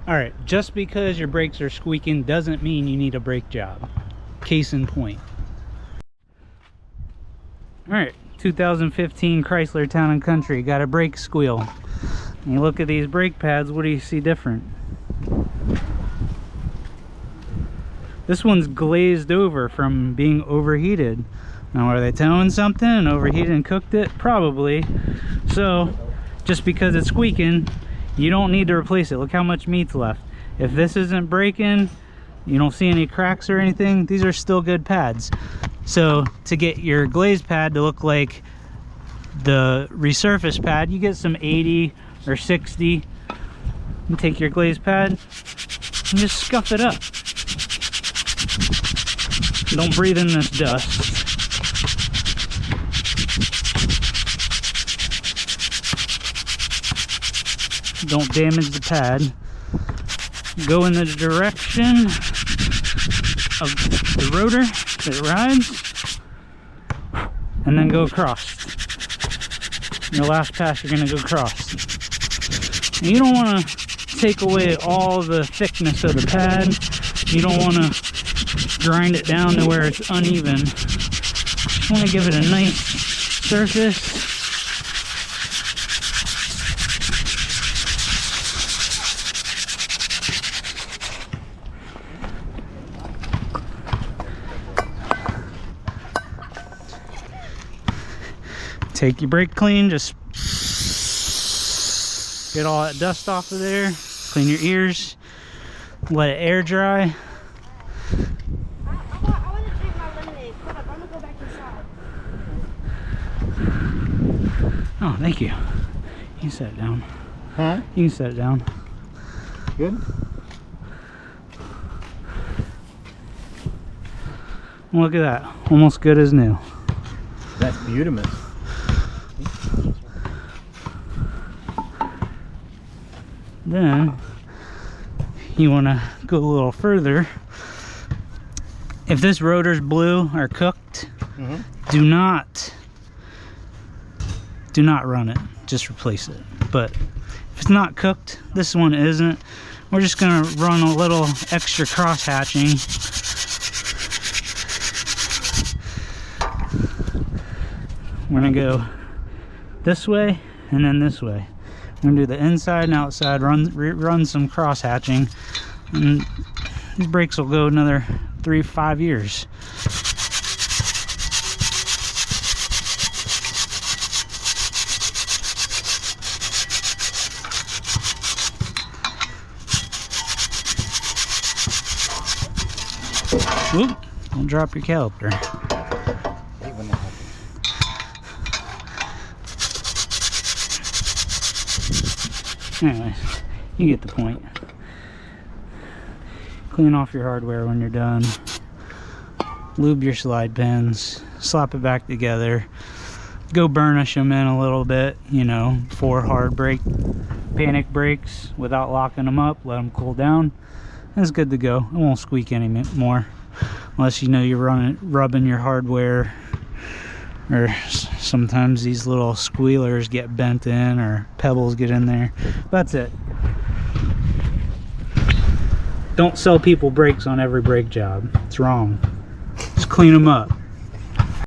Alright, just because your brakes are squeaking doesn't mean you need a brake job. Case in point. Alright, 2015 Chrysler Town & Country got a brake squeal. And you look at these brake pads, what do you see different? This one's glazed over from being overheated. Now, are they towing something and overheated and cooked it? Probably. So, just because it's squeaking, you don't need to replace it. Look how much meat's left. If this isn't breaking, you don't see any cracks or anything, these are still good pads. So, to get your glazed pad to look like the resurface pad, you get some 80 or 60. And take your glazed pad and just scuff it up. Don't breathe in this dust. Don't damage the pad. Go in the direction of the rotor that rides, and then go across. Your last pass, you're going to go across. And you don't want to take away all the thickness of the pad. You don't want to grind it down to where it's uneven. You want to give it a nice surface. Take your brake clean, just get all that dust off of there, clean your ears, let it air dry. I want to drink my lemonade. Hold up, I'm going to go back inside. Oh, thank you. You can set it down. Huh? You can set it down. Good? Look at that. Almost good as new. That's beautiful. Then you want to go a little further. If this rotor's blue or cooked, do not run it. Just replace it. But if it's not cooked, this one isn't. We're just gonna run a little extra cross hatching. We're gonna go this way and then this way. We're gonna do the inside and outside, run some cross hatching, and these brakes will go another 3-5 years. Whoop, don't drop your caliper. Anyway, you get the point. Clean off your hardware when you're done. Lube your slide pins. Slap it back together. Go burnish them in a little bit, you know, for hard panic brakes without locking them up. Let them cool down. It's good to go. It won't squeak anymore unless you know you're rubbing your hardware, or sometimes these little squealers get bent in or pebbles get in there. That's it. Don't sell people brakes on every brake job. It's wrong. Just clean them up.